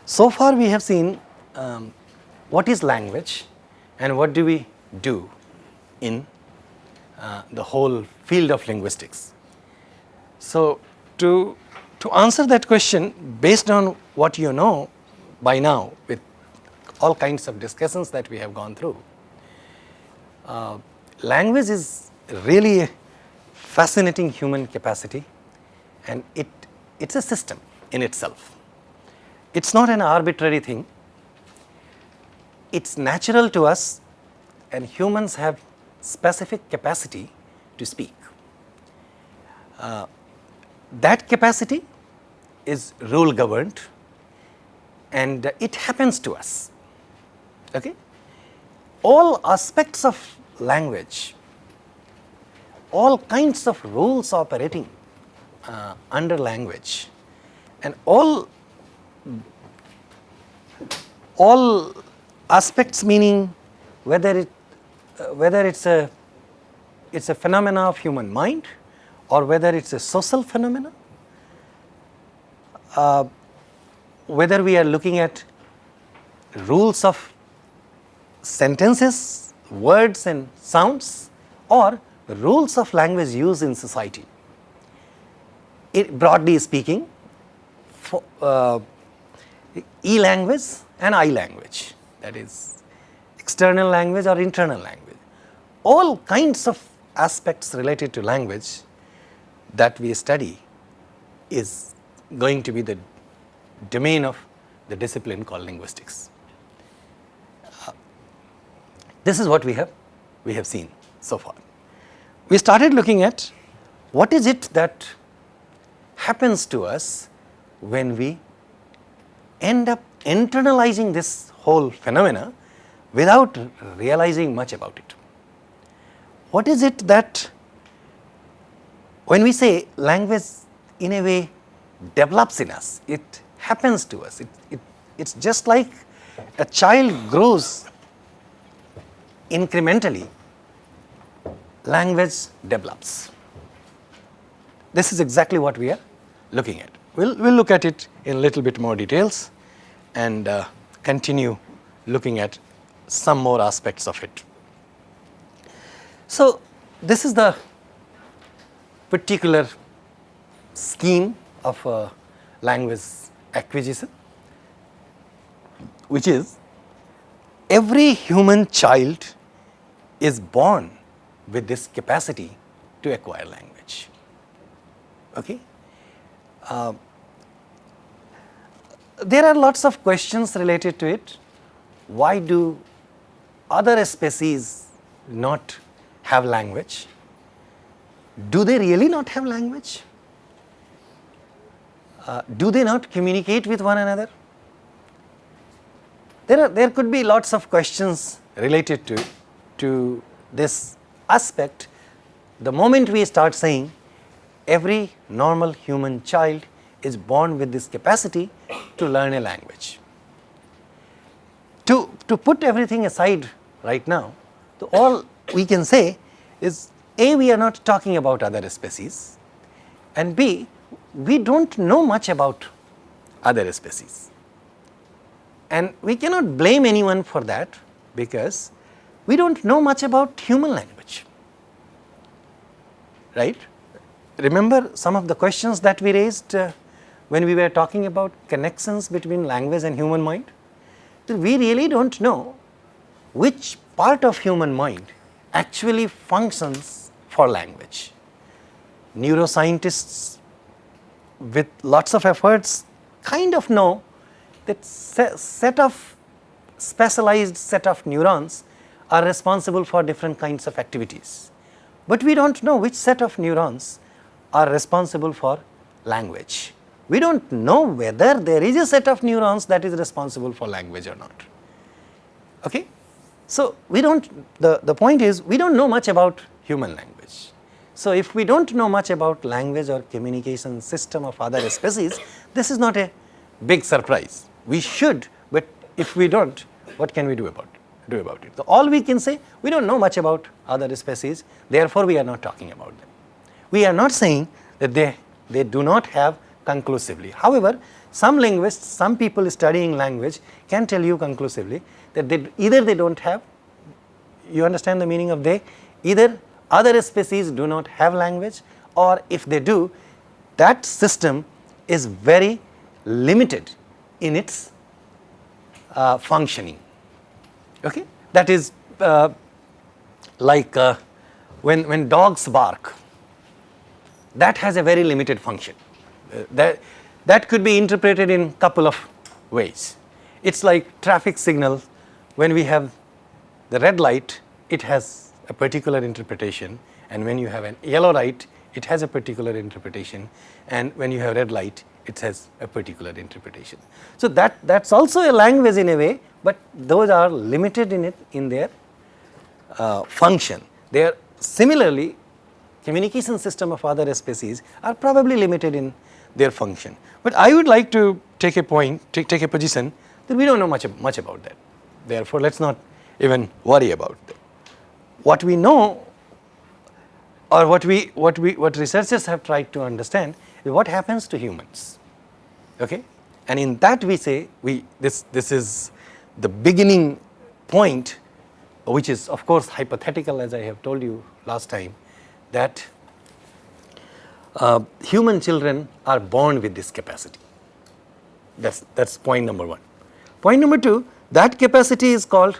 So far we have seen what is language and what do we do in the whole field of linguistics. So to answer that question based on what you know by now with all kinds of discussions that we have gone through, language is really a fascinating human capacity, and it's a system in itself. It's not an arbitrary thing. It's natural to us, and humans have specific capacity to speak. That capacity is rule governed, and it happens to us. Okay? All aspects of language, all kinds of rules operating under language, and all aspects, meaning whether it's a phenomena of human mind or whether it's a social phenomena, whether we are looking at rules of sentences, words and sounds, or rules of language use in society. Broadly speaking, e-language and I-language, that is external language or internal language. All kinds of aspects related to language that we study is going to be the domain of the discipline called linguistics. This is what we have seen so far. We started looking at what is it that happens to us when we end up internalizing this whole phenomena without realizing much about it. What is it that, when we say language in a way develops in us, it happens to us. It's just like a child grows incrementally, language develops. This is exactly what we are looking at. We'll look at it in a little bit more details and continue looking at some more aspects of it. So this is the particular scheme of language acquisition, which is every human child is born with this capacity to acquire language. Okay? There are lots of questions related to it. Why do other species not have language? Do they really not have language? Do they not communicate with one another? There could be lots of questions related to this aspect. The moment we start saying every normal human child is born with this capacity to learn a language. To put everything aside right now, all we can say is A, we are not talking about other species, and B, we don't know much about other species. And we cannot blame anyone for that because we don't know much about human language, right? Remember some of the questions that we raised when we were talking about connections between language and human mind? We really don't know which part of human mind actually functions for language. Neuroscientists with lots of efforts kind of know that specialized set of neurons are responsible for different kinds of activities. But we don't know which set of neurons are responsible for language. We don't know whether there is a set of neurons that is responsible for language or not. Okay? So the point is, we don't know much about human language. So if we don't know much about language or communication system of other species, this is not a big surprise. We should, but if we don't, what can we do about it? So all we can say, we don't know much about other species, therefore we are not talking about them. We are not saying that they do not have conclusively. However, some linguists, some people studying language can tell you conclusively that either they don't have, you understand the meaning of they, either other species do not have language, or if they do, that system is very limited in its functioning. Okay? That is like when dogs bark, that has a very limited function. That could be interpreted in couple of ways. It's like traffic signal. When we have the red light, it has a particular interpretation, and when you have a yellow light, it has a particular interpretation, and when you have red light, it has a particular interpretation. So that's also a language in a way, but those are limited in their function. They are similarly, communication system of other species are probably limited in their function. But I would like to take a position that we don't know much about that. Therefore, let's not even worry about that. What we know, or what researchers have tried to understand, is what happens to humans. Okay? And in that we say, this is the beginning point, which is of course hypothetical, as I have told you last time, that human children are born with this capacity. That's point number one. Point number two, that capacity is called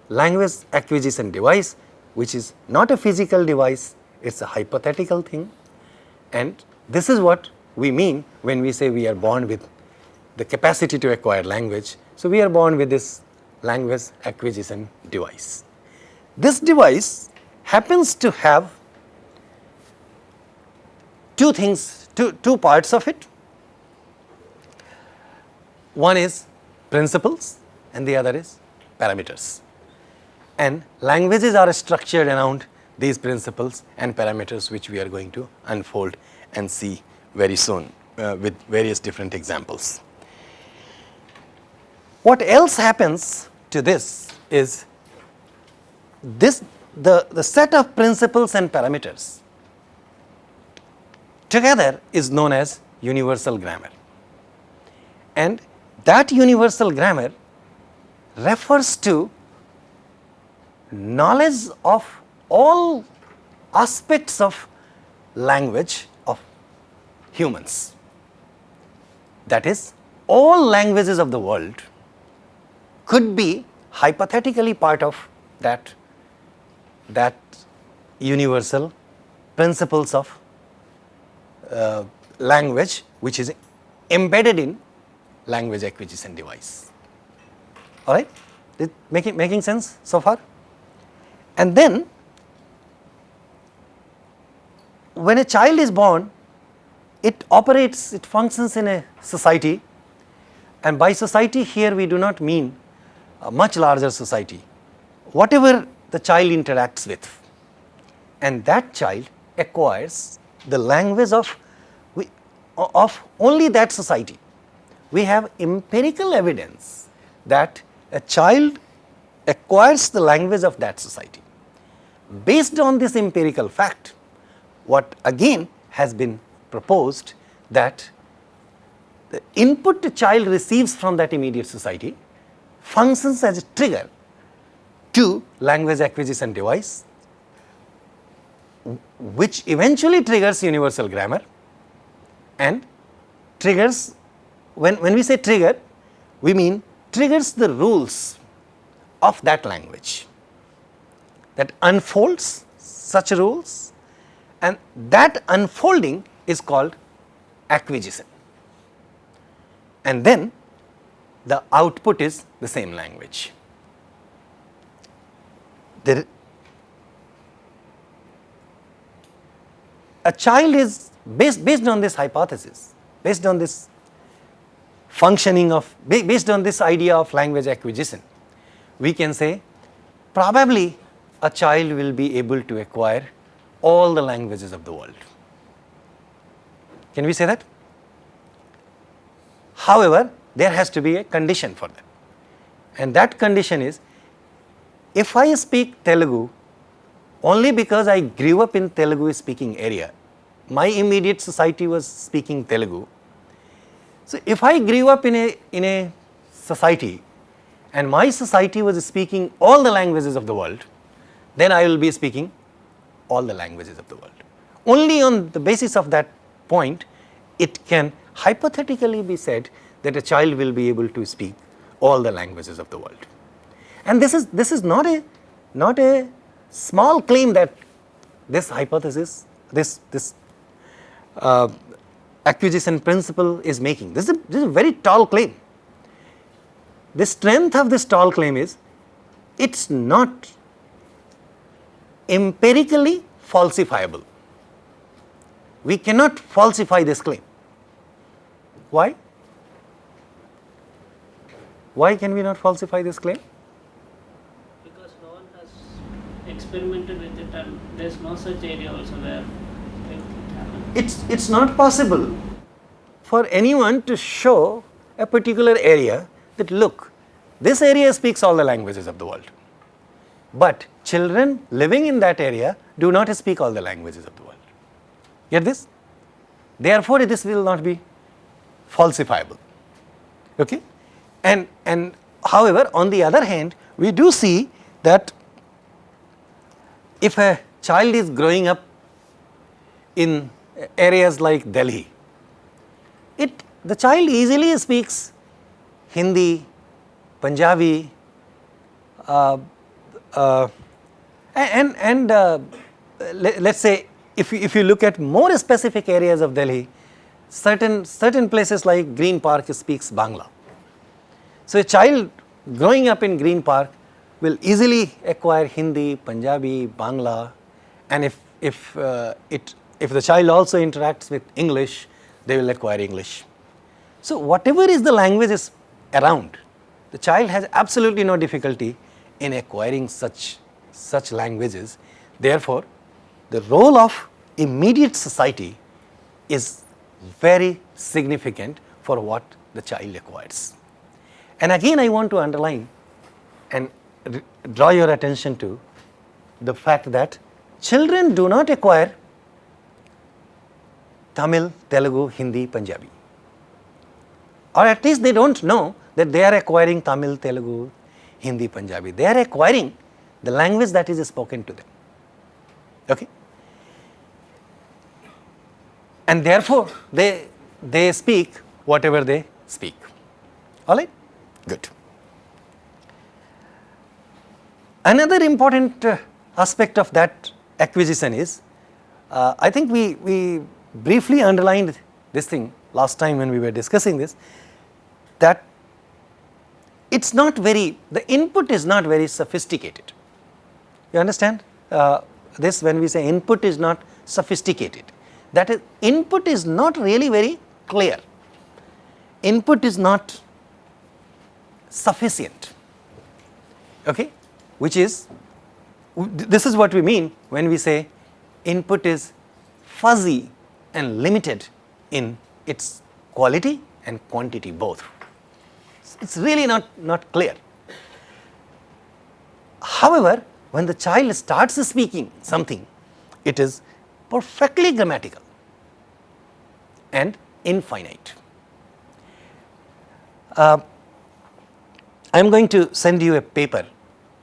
language acquisition device, which is not a physical device, it's a hypothetical thing. And this is what we mean when we say we are born with the capacity to acquire language. So we are born with this language acquisition device. This device happens to have two things, two parts of it. One is principles and the other is parameters. And languages are structured around these principles and parameters, which we are going to unfold and see very soon with various different examples. What else happens to this is the set of principles and parameters together is known as universal grammar. And that universal grammar refers to knowledge of all aspects of language of humans. That is, all languages of the world could be hypothetically part of that universal principles of language, which is embedded in language acquisition device. All right? Making sense so far? And then, when a child is born, it functions in a society, and by society here we do not mean a much larger society. Whatever the child interacts with, and that child acquires the language of only that society. We have empirical evidence that a child acquires the language of that society. Based on this empirical fact, what again has been proposed, that the input the child receives from that immediate society functions as a trigger to language acquisition device, which eventually triggers universal grammar and triggers, when we say trigger, we mean triggers the rules of that language, that unfolds such rules, and that unfolding is called acquisition. And then the output is the same language. A child is, based on this hypothesis, based on this functioning of, based on this idea of language acquisition, we can say probably a child will be able to acquire all the languages of the world. Can we say that? However, there has to be a condition for that, and that condition is, if I speak Telugu only because I grew up in Telugu speaking area, my immediate society was speaking Telugu, So, if I grew up in a society and my society was speaking all the languages of the world, then I will be speaking all the languages of the world. Only on the basis of that point, it can hypothetically be said that a child will be able to speak all the languages of the world. And this is not a small claim that this hypothesis, this acquisition principle is making. This is a very tall claim. The strength of this tall claim is it's not empirically falsifiable. We cannot falsify this claim. Why? Why can we not falsify this claim? Because no one has experimented with it, and there is no such area also where it happens. It's not possible for anyone to show a particular area that, look, this area speaks all the languages of the world. But children living in that area do not speak all the languages of the world. Get this? Therefore, this will not be falsifiable. Okay? And however, on the other hand, we do see that if a child is growing up in areas like Delhi, the child easily speaks Hindi, Punjabi, let's say if you look at more specific areas of Delhi, certain places like Green Park speaks Bangla. So a child growing up in Green Park will easily acquire Hindi, Punjabi, Bangla, and if the child also interacts with English, they will acquire English. So whatever is the languages around, the child has absolutely no difficulty in acquiring such languages. Therefore, the role of immediate society is very significant for what the child acquires. And again, I want to underline and draw your attention to the fact that children do not acquire Tamil, Telugu, Hindi, Punjabi. Or at least they don't know that they are acquiring Tamil, Telugu, Hindi, Punjabi. They are acquiring the language that is spoken to them. Okay? And therefore, they speak whatever they speak. All right? Good. Another important aspect of that acquisition is, I think we briefly underlined this thing last time when we were discussing this, that the input is not very sophisticated. You understand this when we say input is not sophisticated? That is, input is not really very clear. Input is not sufficient. Okay? This is what we mean when we say input is fuzzy and limited in its quality and quantity both. It's really not clear. However, when the child starts speaking something, it is perfectly grammatical and infinite. I am going to send you a paper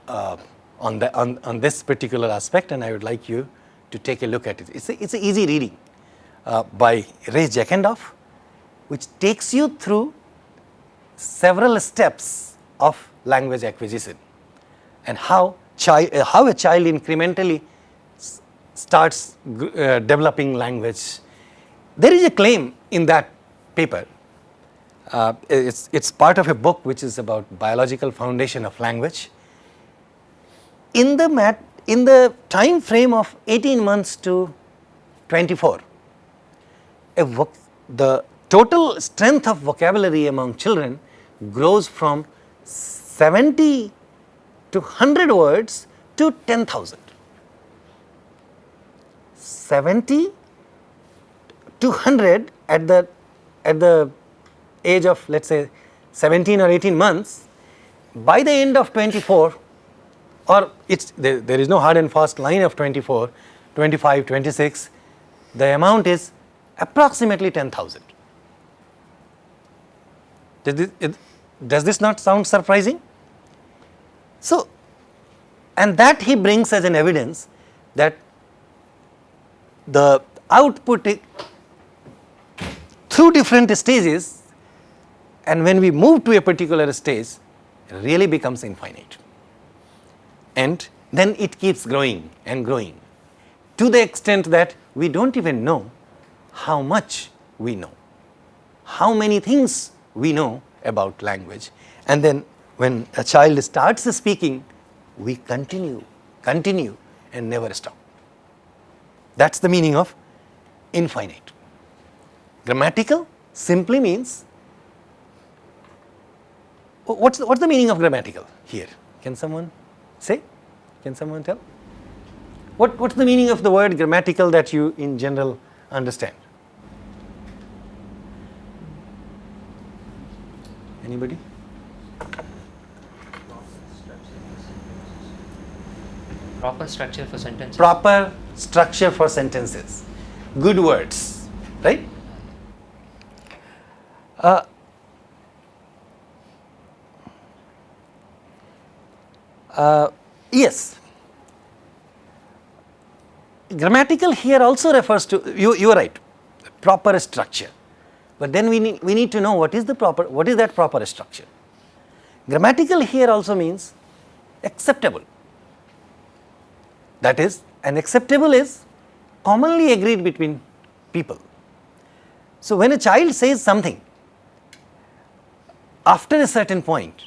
on this particular aspect, and I would like you to take a look at it. It's an easy reading by Ray Jackendorf, which takes you through several steps of language acquisition and how a child incrementally starts developing language. There is a claim in that paper. It's part of a book which is about biological foundation of language. In the time frame of 18 months to 24, the total strength of vocabulary among children grows from 70 to 100 words to 10,000. 70 to 100 at the age of, let's say, 17 or 18 months. By the end of 24, or there is no hard and fast line of 24, 25, 26, the amount is approximately 10,000. Does this not sound surprising? So, and that he brings as an evidence that the output through different stages, and when we move to a particular stage, really becomes infinite. And then it keeps growing and growing to the extent that we don't even know how much we know, how many things we know about language. And then when a child starts speaking, we continue and never stop. That's the meaning of infinite. Grammatical simply means, what's the meaning of grammatical here? Can someone say? Can someone tell? What's the meaning of the word grammatical that you in general understand? Anybody? Proper structure for sentences. Proper structure for sentences. Good words, right? Yes. Grammatical here also refers to, you are right, proper structure. But then we need to know what is that proper structure. Grammatical here also means acceptable. That is, and acceptable is commonly agreed between people. So when a child says something, after a certain point,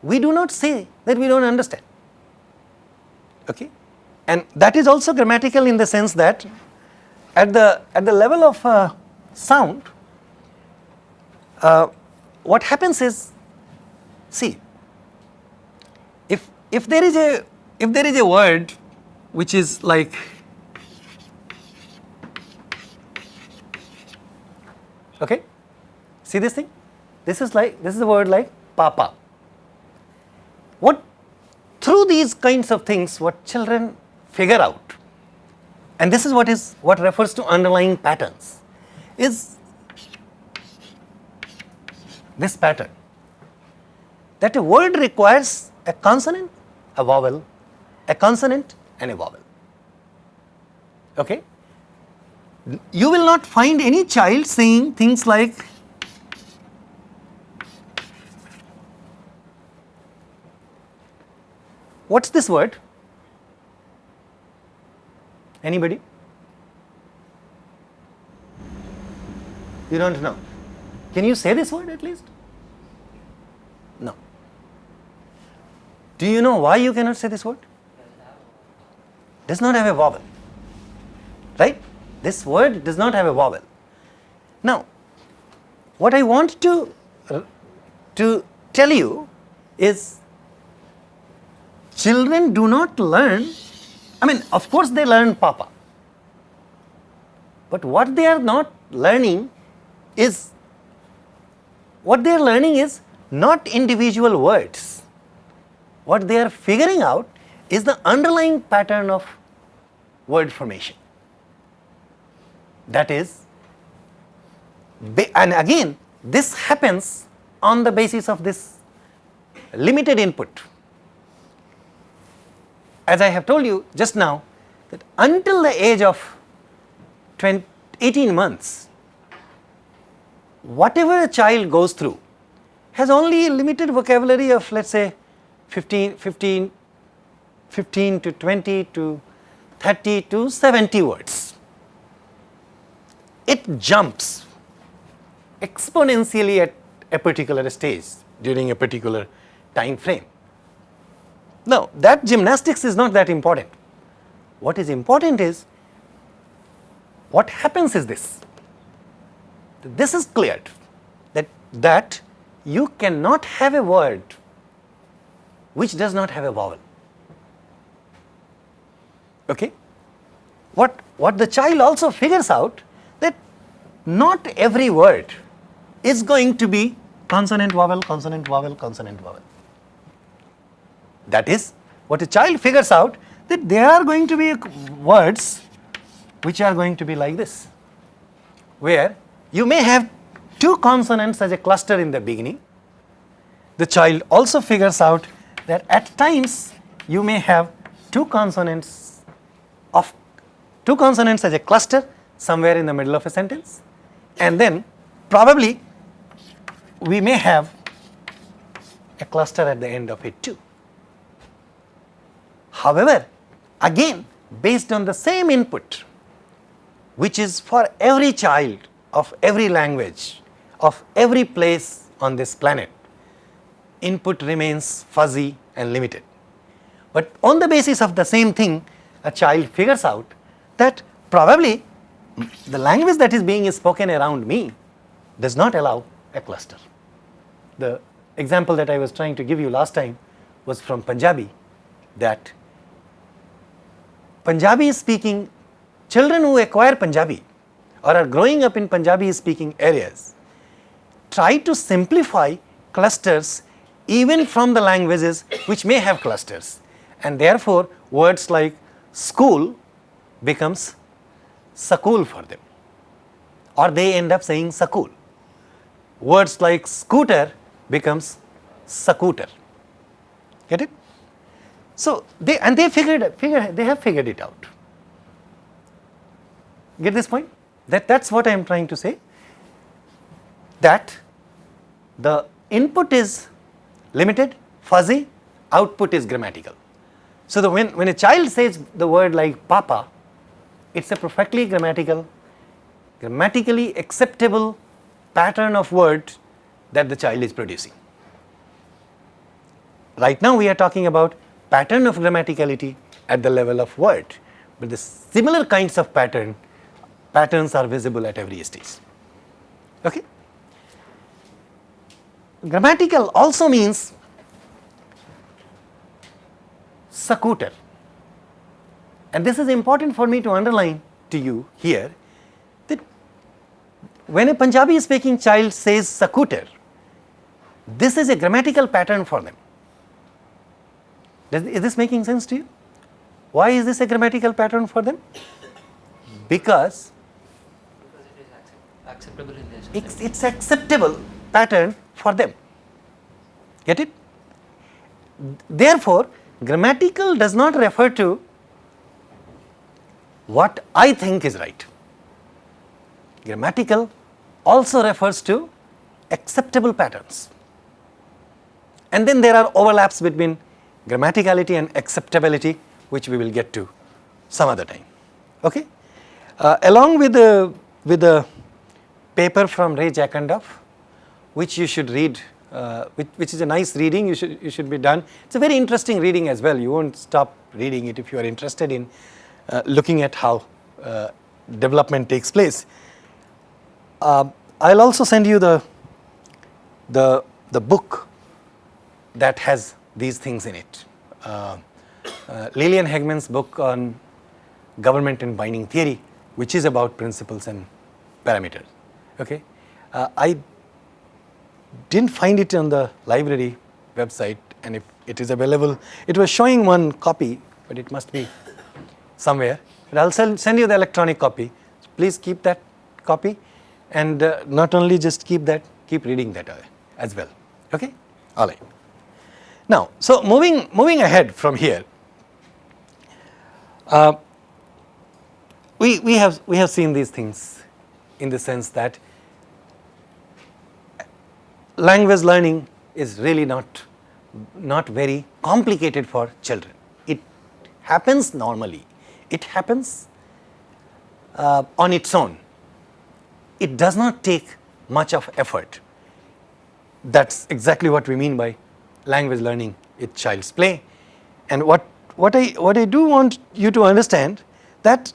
we do not say that we don't understand. Okay? And that is also grammatical in the sense that at the level of sound, what happens is, see, if there is a word which is like, okay, see this thing? This is a word like papa. Through these kinds of things, what children figure out, and this is what refers to underlying patterns, is this pattern, that a word requires a consonant, a vowel, a consonant and a vowel. Okay? You will not find any child saying things like what's this word? Anybody? You don't know. Can you say this word at least? No. Do you know why you cannot say this word? Does not have a vowel. Right? This word does not have a vowel. Now, what I want to tell you is, children do not learn, I mean, of course they learn papa, but what they are not learning is, not individual words. What they are figuring out is the underlying pattern of word formation. That is, and again, this happens on the basis of this limited input. As I have told you just now, that until the age of 18 months, whatever a child goes through has only a limited vocabulary of, let's say, 15 to 20 to 30 to 70 words. It jumps exponentially at a particular stage during a particular time frame. Now, that gymnastics is not that important. What is important is, what happens is this. This is cleared, that you cannot have a word which does not have a vowel. Okay? What the child also figures out, that not every word is going to be consonant, vowel, consonant, vowel, consonant, vowel. That is, what a child figures out, that there are going to be words which are going to be like this, where you may have two consonants as a cluster in the beginning, the child also figures out that at times you may have two consonants as a cluster somewhere in the middle of a sentence, and then probably we may have a cluster at the end of it too. However, again, based on the same input, which is for every child of every language, of every place on this planet, input remains fuzzy and limited. But on the basis of the same thing, a child figures out that probably the language that is being spoken around me does not allow a cluster. The example that I was trying to give you last time was from Punjabi, that Punjabi speaking children who acquire Punjabi or are growing up in Punjabi speaking areas try to simplify clusters even from the languages which may have clusters, and therefore words like school becomes sakul for them, or they end up saying sakul. Words like scooter becomes sakuter. Get it? So they have figured it out. Get this point? That's what I am trying to say. That the input is limited, fuzzy, output is grammatical. So when a child says the word like papa, it's a perfectly grammatically acceptable pattern of word that the child is producing. Right now we are talking about pattern of grammaticality at the level of word, but the similar kinds of patterns are visible at every stage. Okay? Grammatical also means sakuter, and this is important for me to underline to you here, that when a Punjabi speaking child says sakuter, this is a grammatical pattern for them. Is this making sense to you? Why is this a grammatical pattern for them? Because it is acceptable in their society. it's acceptable pattern for them. Get it? Therefore, grammatical does not refer to what I think is right. Grammatical also refers to acceptable patterns. And then there are overlaps between grammaticality and acceptability, which we will get to some other time. Okay? Along with the paper from Ray Jackendorf, which you should read, which is a nice reading, you should be done. It's a very interesting reading as well. You won't stop reading it if you are interested in looking at how development takes place. I'll also send you the book that has these things in it. Lillian Hegman's book on government and binding theory, which is about principles and parameters. Okay, I didn't find it on the library website, and if it is available, it was showing one copy, but it must be somewhere. But I'll send you the electronic copy. Please keep that copy, and not only just keep that, keep reading that as well. Okay, all right. Now, so moving ahead from here, we have seen these things in the sense that language learning is really not very complicated for children. It happens normally. It happens on its own. It does not take much of effort. That's exactly what we mean by language learning is child's play. And what I do want you to understand, that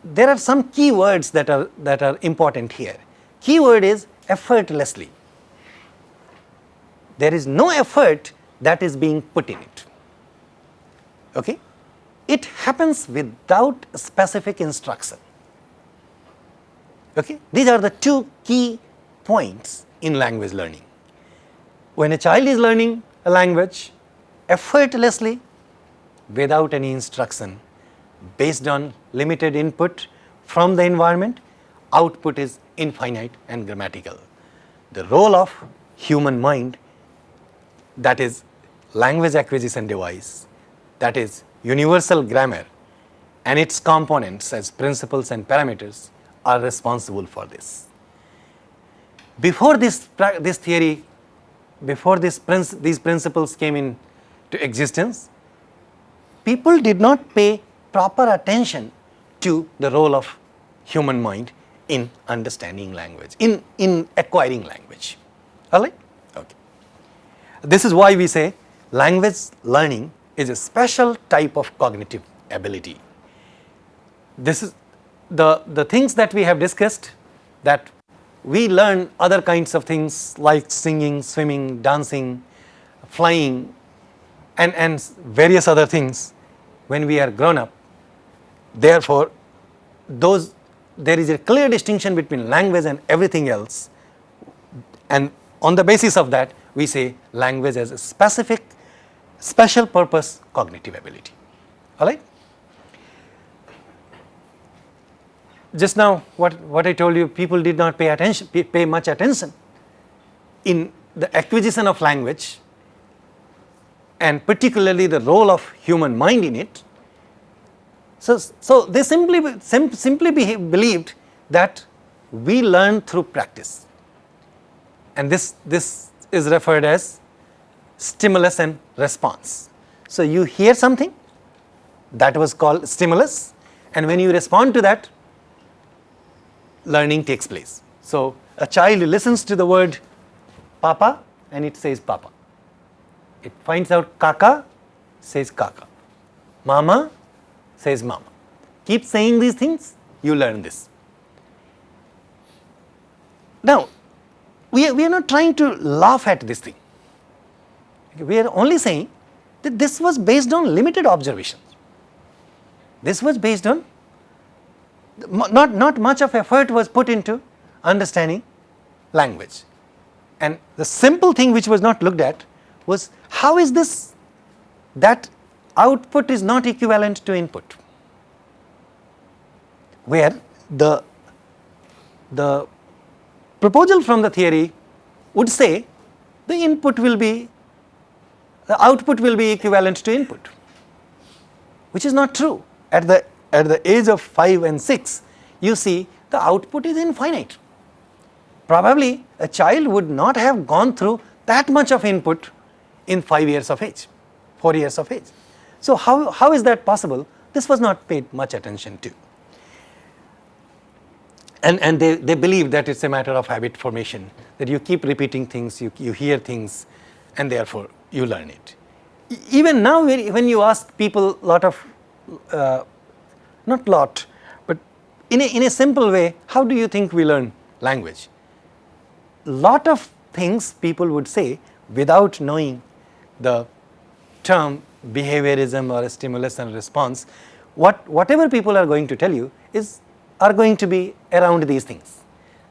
there are some key words that are important here. Key word is effortlessly. There is no effort that is being put in it. Okay? It happens without specific instruction. Okay? These are the two key points in language learning. When a child is learning a language effortlessly, without any instruction, based on limited input from the environment, output is infinite and grammatical. The role of human mind, that is language acquisition device, that is universal grammar and its components as principles and parameters, are responsible for this. Before this theory, before these principles came into existence, people did not pay proper attention to the role of human mind in understanding language, in acquiring language. All right? Okay. This is why we say language learning is a special type of cognitive ability. This is the things that we have discussed, that we learn other kinds of things like singing, swimming, dancing, flying, and various other things when we are grown up. Therefore, there is a clear distinction between language and everything else, and on the basis of that we say language as a specific, special purpose cognitive ability. All right? Just now what I told you, people did not pay much attention in the acquisition of language, and particularly the role of human mind in it. So they simply believed that we learn through practice, and this is referred as stimulus and response. So you hear something, that was called stimulus, and when you respond to that, learning takes place. So a child listens to the word papa and it says papa. It finds out kaka, says kaka. Mama says mama. Keep saying these things, you learn this. Now, we are not trying to laugh at this thing. We are only saying that this was based on limited observations. This was based on not much of effort was put into understanding language, and the simple thing which was not looked at was, how is this that output is not equivalent to input, where the proposal from the theory would say the output will be equivalent to input, which is not true. At the age of 5 and 6, you see the output is infinite. Probably a child would not have gone through that much of input in 5 years of age, 4 years of age. So how is that possible? This was not paid much attention to. And they believe that it's a matter of habit formation, that you keep repeating things, you hear things, and therefore you learn it. Even now, when you ask people not lot, but in a simple way, how do you think we learn language? Lot of things people would say without knowing the term behaviorism or stimulus and response. Whatever people are going to tell you are going to be around these things,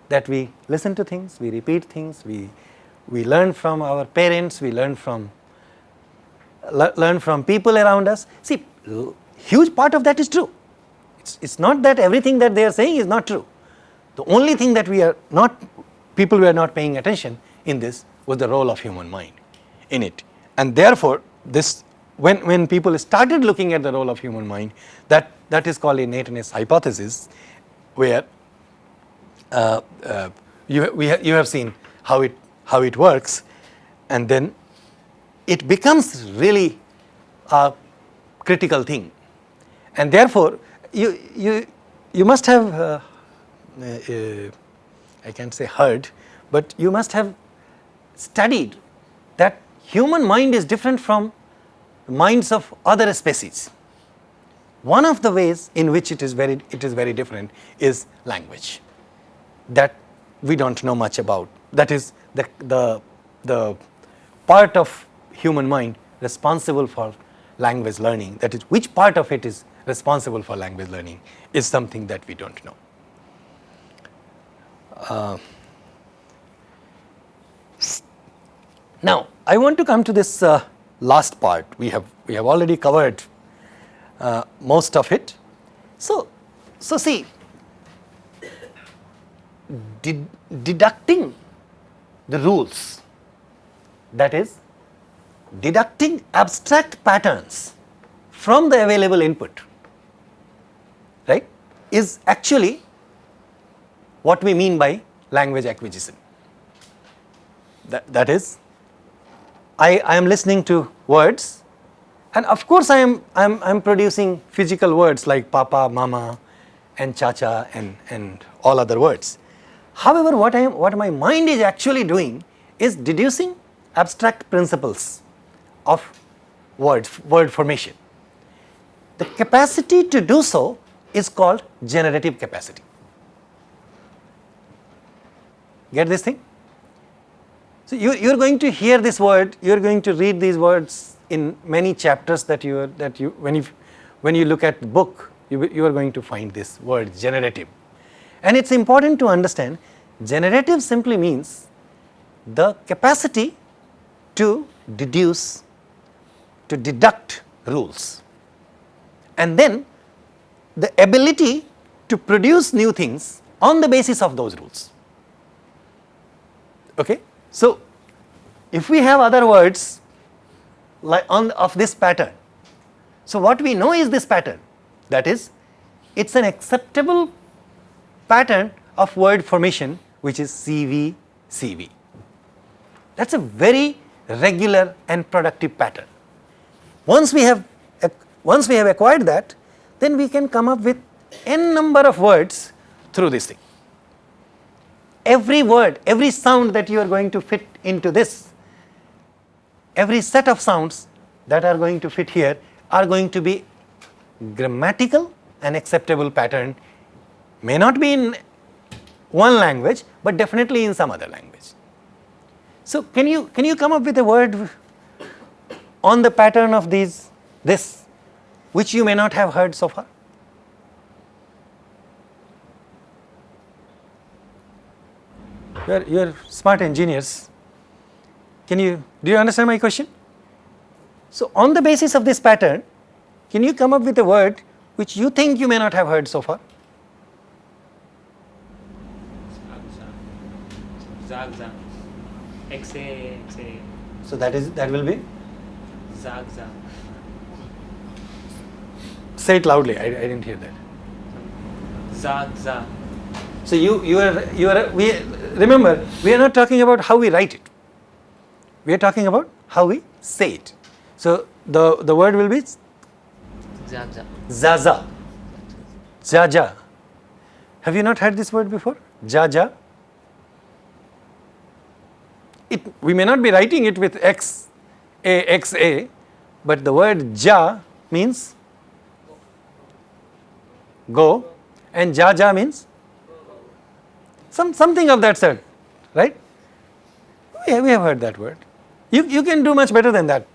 that we listen to things, we repeat things, we learn from our parents, we learn from people around us. See, huge part of that is true. It's not that everything that they are saying is not true. The only thing that people were not paying attention in this was the role of human mind in it. And therefore, when people started looking at the role of human mind, that is called a lateness hypothesis, where you have seen how it works, and then it becomes really a critical thing. And therefore, you must have, I can't say heard, but you must have studied that human mind is different from minds of other species. One of the ways in which it is very different is language, that we don't know much about. That is the part of human mind responsible for language learning, that is, which part of it is responsible for language learning, is something that we don't know. Now, I want to come to this last part. We have already covered most of it. So see, deducting the rules, that is, deducting abstract patterns from the available input, right, is actually what we mean by language acquisition. That is, I am listening to words, and of course I am producing physical words like papa, mama, and cha-cha, and all other words. However, what my mind is actually doing is deducing abstract principles of word formation. The capacity to do so is called generative capacity. Get this thing? So you are going to hear this word, you are going to read these words in many chapters when you look at the book, you are going to find this word generative. And it's important to understand, generative simply means the capacity to deduce, to deduct rules, and then the ability to produce new things on the basis of those rules. Okay? So, if we have other words like of this pattern, so what we know is this pattern, that is, it's an acceptable pattern of word formation, which is CV, CV. That's a very regular and productive pattern. Once we have acquired that, then we can come up with n number of words through this thing. Every word, every sound that you are going to fit into this, every set of sounds that are going to fit here are going to be grammatical and acceptable pattern, may not be in one language, but definitely in some other language. So can you come up with a word on the pattern of this, which you may not have heard so far? You are smart engineers. Do you understand my question? So on the basis of this pattern, can you come up with a word which you think you may not have heard so far? Zag. X-A. So that will be? Zag. Say it loudly, I didn't hear that. Zag. So remember, we are not talking about how we write it. We are talking about how we say it. So the word will be Zaza. Zaza. Jaja. Have you not heard this word before? Jaja. We may not be writing it with X-A, but the word ja means go, and Jaja means something of that sort, right? We have heard that word. You can do much better than that.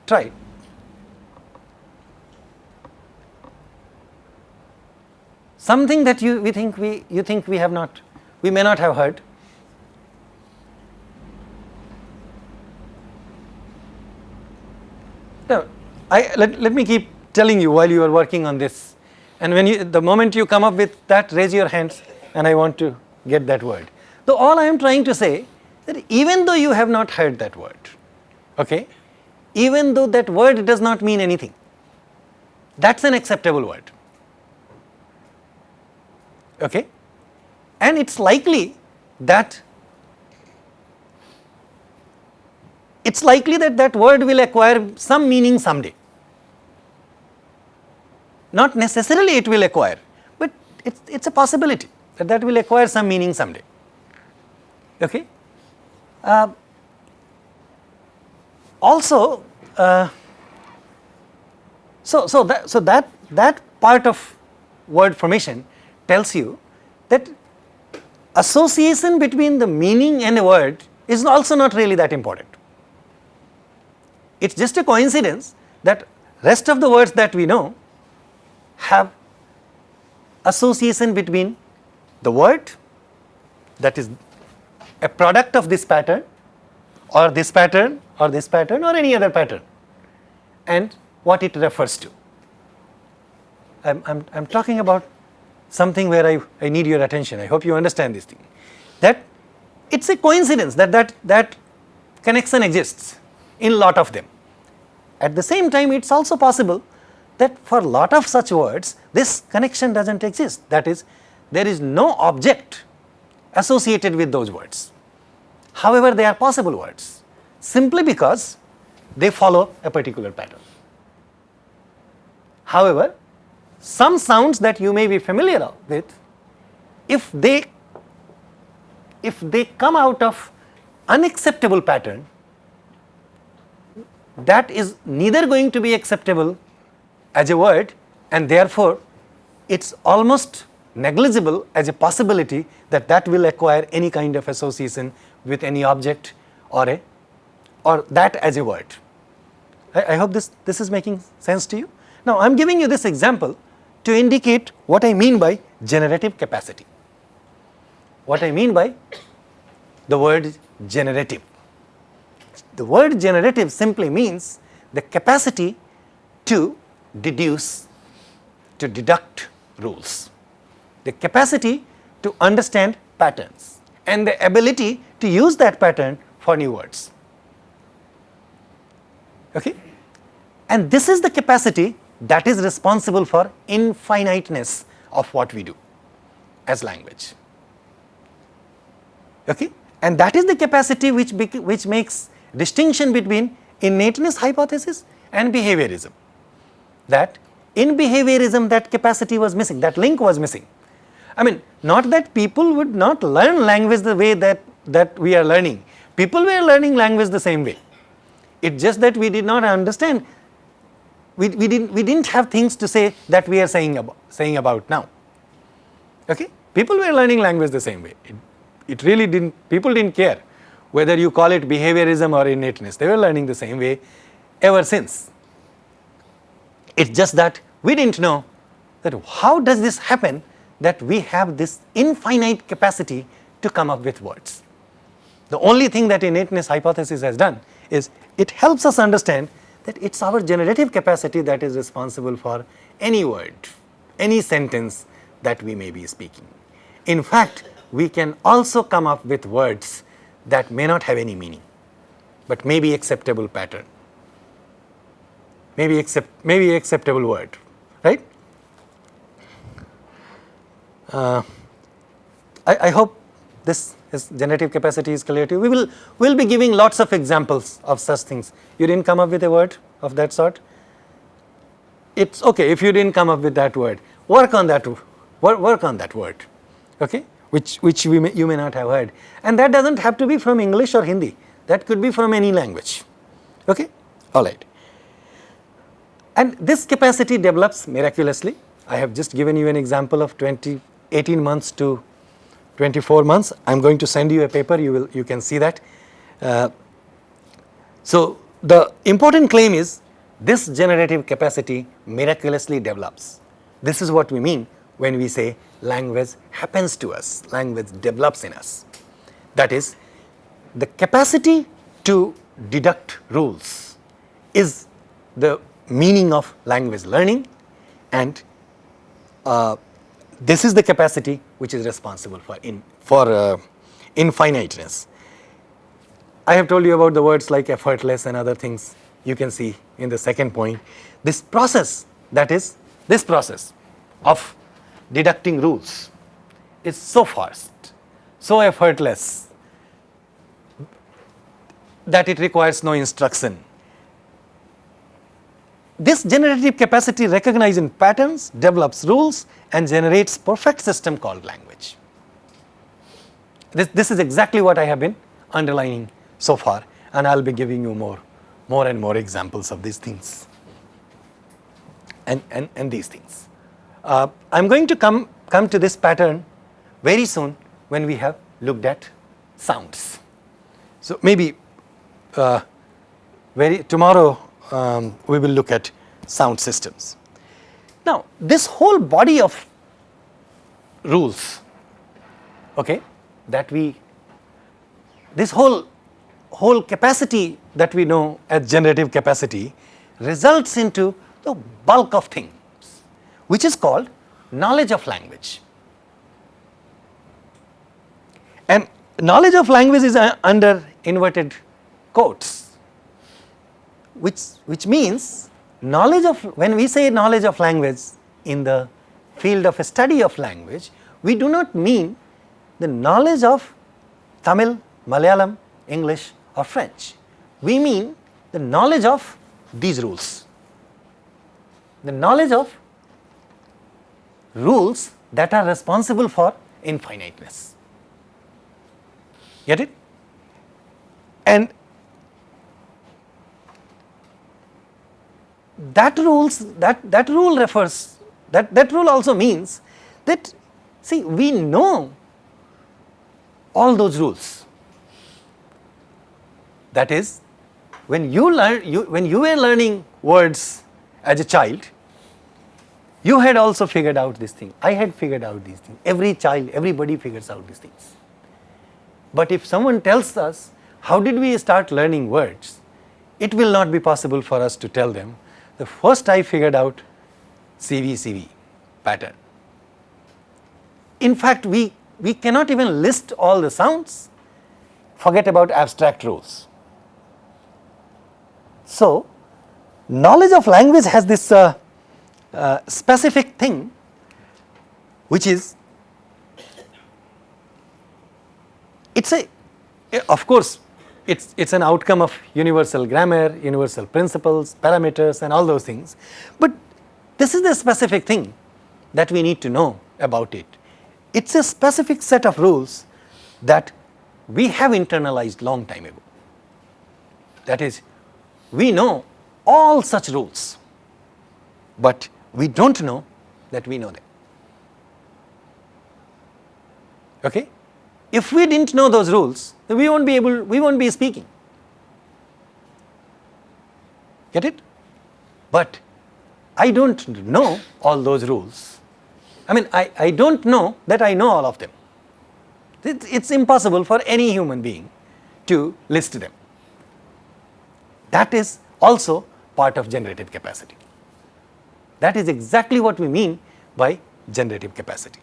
Try it. Something that you think we may not have heard. Now, let me keep telling you while you are working on this, and the moment you come up with that, raise your hands, and I want to get that word. So all I am trying to say that even though you have not heard that word, okay, even though that word does not mean anything, that's an acceptable word. Okay, and it's likely that that word will acquire some meaning someday. Not necessarily it will acquire, but it's a possibility that will acquire some meaning someday. Okay. Also, so that part of word formation tells you that association between the meaning and a word is also not really that important. It's just a coincidence that rest of the words that we know have association between the word, that is a product of this pattern, or this pattern, or this pattern, or any other pattern, and what it refers to. I'm talking about something where I need your attention. I hope you understand this thing. That it's a coincidence that connection exists in a lot of them. At the same time, it's also possible that for a lot of such words, this connection doesn't exist. That is, there is no object associated with those words. However, they are possible words simply because they follow a particular pattern. However, some sounds that you may be familiar with, if they come out of unacceptable pattern, that is neither going to be acceptable as a word, and therefore it's almost negligible as a possibility that will acquire any kind of association with any object or that as a word. I hope this is making sense to you. Now I am giving you this example to indicate what I mean by generative capacity. What I mean by the word generative. The word generative simply means the capacity to deduce, to deduct rules, the capacity to understand patterns, and the ability to use that pattern for new words. Okay? And this is the capacity that is responsible for infiniteness of what we do as language. Okay? And that is the capacity which makes distinction between innateness hypothesis and behaviorism. That in behaviorism that capacity was missing, that link was missing. I mean, not that people would not learn language the way that we are learning. People were learning language the same way. It's just that we did not understand. We didn't have things to say that we are saying about now. Okay? People were learning language the same way. People didn't care whether you call it behaviorism or innateness. They were learning the same way ever since. It's just that we didn't know that how does this happen that we have this infinite capacity to come up with words. The only thing that innateness hypothesis has done is it helps us understand that it's our generative capacity that is responsible for any word, any sentence that we may be speaking. In fact, we can also come up with words that may not have any meaning, but may be acceptable pattern, maybe acceptable word, right? I hope this generative capacity is clear to you. We'll be giving lots of examples of such things. You didn't come up with a word of that sort? It's okay if you didn't come up with that word. Work on that word, okay? Which you may not have heard. And that doesn't have to be from English or Hindi. That could be from any language, okay? All right. And this capacity develops miraculously. I have just given you an example of 18 months to 24 months. I am going to send you a paper, you can see that. So the important claim is this generative capacity miraculously develops. This is what we mean when we say language happens to us, language develops in us. That is, the capacity to deduct rules is the meaning of language learning, and this is the capacity which is responsible for infiniteness. I have told you about the words like effortless and other things. You can see in the second point. This process, that is, this process of deducting rules is so fast, so effortless, that it requires no instruction. This generative capacity recognizes patterns, develops rules, and generates perfect system called language. This is exactly what I have been underlining so far, and I'll be giving you more and more examples of these things and these things. I'm going to come to this pattern very soon when we have looked at sounds. So maybe tomorrow we will look at sound systems. Now, this whole body of rules, okay, this whole capacity that we know as generative capacity results into the bulk of things, which is called knowledge of language. And knowledge of language is under inverted quotes, which means knowledge of, when we say knowledge of language in the field of a study of language, we do not mean the knowledge of Tamil, Malayalam, English or French. We mean the knowledge of these rules, the knowledge of rules that are responsible for infiniteness. Get it? And that rule refers, that rule also means that, see, we know all those rules. That is, when you were learning words as a child, you had also figured out this thing. I had figured out these things. Every child, everybody figures out these things. But if someone tells us, how did we start learning words? It will not be possible for us to tell them, the first I figured out CV pattern. In fact, we cannot even list all the sounds, forget about abstract rules. So, knowledge of language has this specific thing, which is, of course, it's an outcome of universal grammar, universal principles, parameters and all those things, but this is the specific thing that we need to know about it. It's a specific set of rules that we have internalized long time ago. That is, we know all such rules, but we don't know that we know them. Okay? If we didn't know those rules, then we won't be speaking. Get it? But I don't know all those rules. I mean, I don't know that I know all of them. It's impossible for any human being to list them. That is also part of generative capacity. That is exactly what we mean by generative capacity.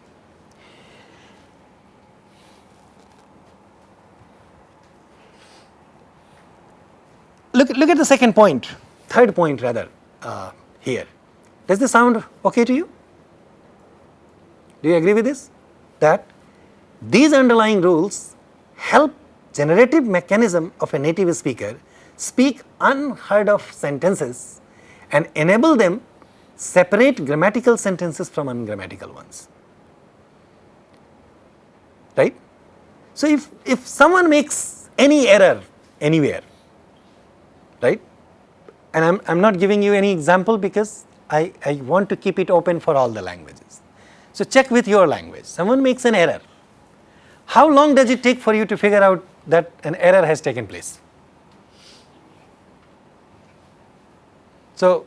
Look at the second point, third point rather, here. Does this sound okay to you? Do you agree with this? That these underlying rules help generative mechanism of a native speaker speak unheard of sentences and enable them separate grammatical sentences from ungrammatical ones. Right? So if someone makes any error anywhere, right, and I'm not giving you any example because I want to keep it open for all the languages. So check with your language. Someone makes an error. How long does it take for you to figure out that an error has taken place? So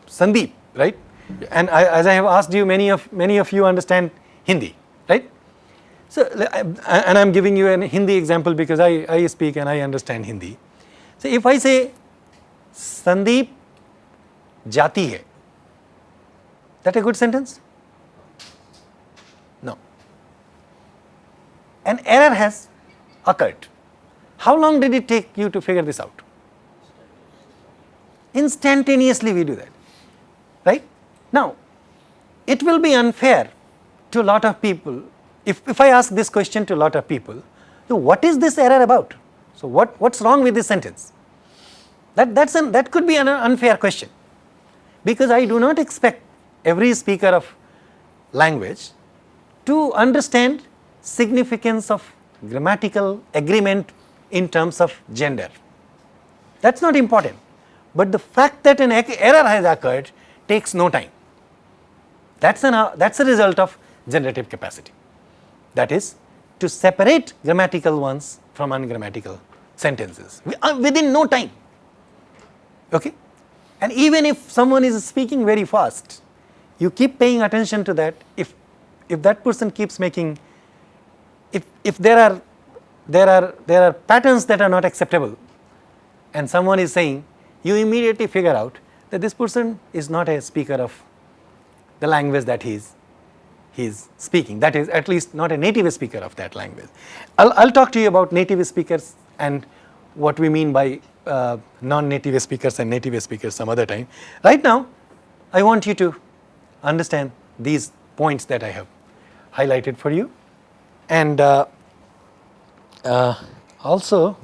Sandeep, right? And as I have asked you, many of you understand Hindi, right? So and I'm giving you a Hindi example because I speak and I understand Hindi. So if I say Sandeep jati hai, that a good sentence? No. An error has occurred. How long did it take you to figure this out? Instantaneously we do that, right? Now, it will be unfair to a lot of people if I ask this question to a lot of people, so what is this error about? So what's wrong with this sentence? That could be an unfair question, because I do not expect every speaker of language to understand significance of grammatical agreement in terms of gender. That's not important. But the fact that an error has occurred takes no time. That's a result of generative capacity. That is, to separate grammatical ones from ungrammatical sentences within no time. Okay? And even if someone is speaking very fast, you keep paying attention to that. If that person keeps making, if there are patterns that are not acceptable, and someone is saying, you immediately figure out that this person is not a speaker of the language that he is he is speaking, that is at least not a native speaker of that language. I'll talk to you about native speakers and what we mean by non-native speakers and native speakers some other time. Right now, I want you to understand these points that I have highlighted for you, and also,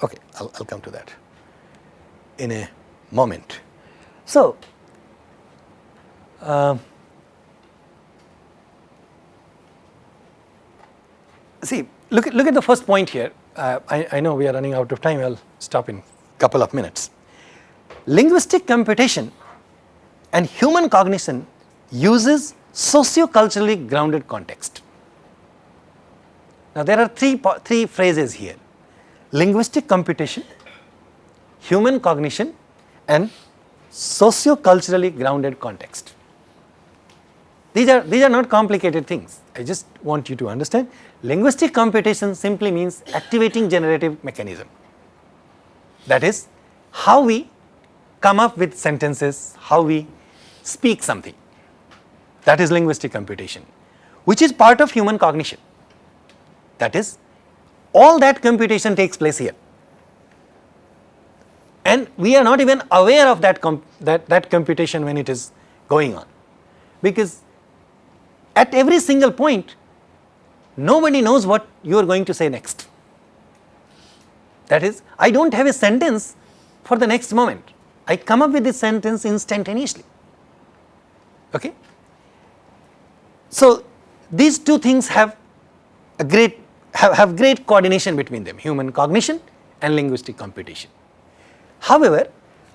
okay, I'll come to that in a moment. So, see, look at the first point here. I know we are running out of time. I'll stop in a couple of minutes. Linguistic computation and human cognition uses socio-culturally grounded context. Now, there are three phrases here: linguistic computation, human cognition, and socio-culturally grounded context. These are not complicated things. I just want you to understand. Linguistic computation simply means activating generative mechanism. That is how we come up with sentences, how we speak something. That is linguistic computation, which is part of human cognition. That is, all that computation takes place here, and we are not even aware of that computation when it is going on, because at every single point, nobody knows what you are going to say next. That is, I don't have a sentence for the next moment. I come up with this sentence instantaneously. Okay? So, these two things have great coordination between them, human cognition and linguistic computation. However,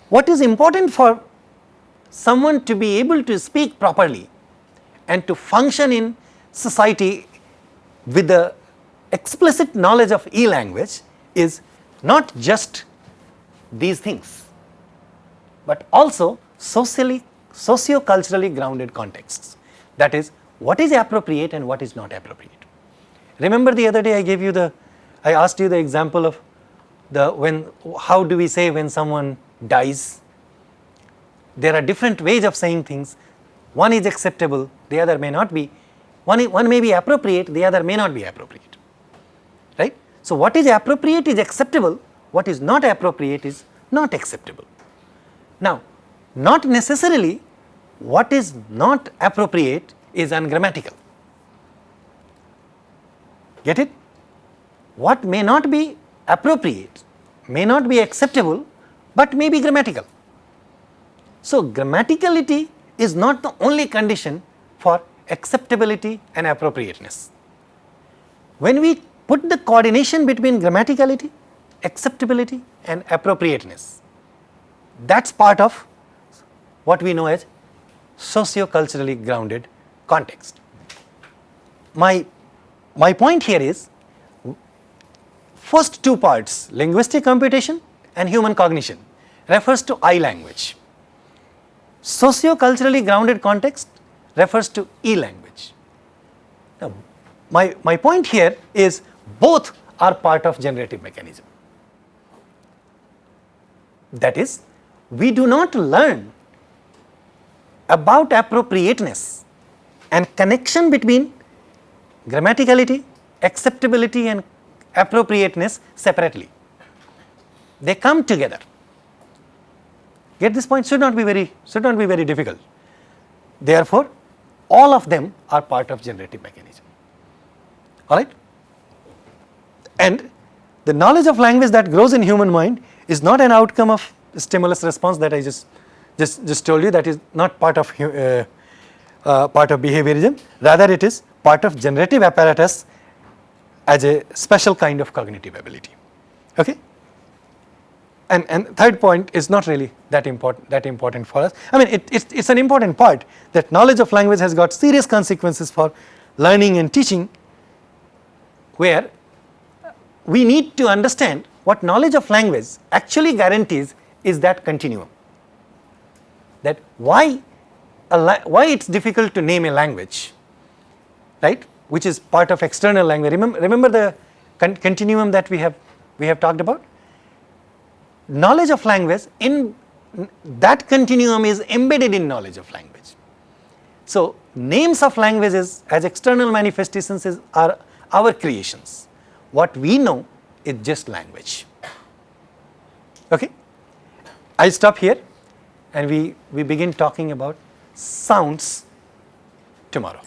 what is important for someone to be able to speak properly and to function in society with the explicit knowledge of e-language is not just these things, but also socio-culturally grounded contexts. That is, what is appropriate and what is not appropriate. Remember the other day I asked you the example of how do we say when someone dies? There are different ways of saying things. One is acceptable, the other may not be. One may be appropriate, the other may not be appropriate. Right? So, what is appropriate is acceptable, what is not appropriate is not acceptable. Now, not necessarily what is not appropriate is ungrammatical. Get it? What may not be appropriate, may not be acceptable, but may be grammatical. So, grammaticality is not the only condition for acceptability and appropriateness. When we put the coordination between grammaticality, acceptability and appropriateness, that is part of what we know as socio-culturally grounded context. My point here is, first two parts, linguistic computation and human cognition, refers to I language. Socio-culturally grounded context refers to e-language. Now, my point here is both are part of generative mechanism. That is, we do not learn about appropriateness and connection between grammaticality, acceptability and appropriateness separately. They come together. Get this point? Should not be very difficult. Therefore, all of them are part of generative mechanism. All right? And the knowledge of language that grows in human mind is not an outcome of stimulus response that I just told you, that is not part of behaviorism. Rather, it is part of generative apparatus as a special kind of cognitive ability. Okay? And third point is not really that important for us. I mean, it's an important part, that knowledge of language has got serious consequences for learning and teaching, where we need to understand what knowledge of language actually guarantees is that continuum. That why it's difficult to name a language, right, which is part of external language. Remember the continuum that we have talked about? Knowledge of language, in that continuum is embedded in knowledge of language. So, names of languages as external manifestations are our creations. What we know is just language. Okay? I will stop here and we begin talking about sounds tomorrow.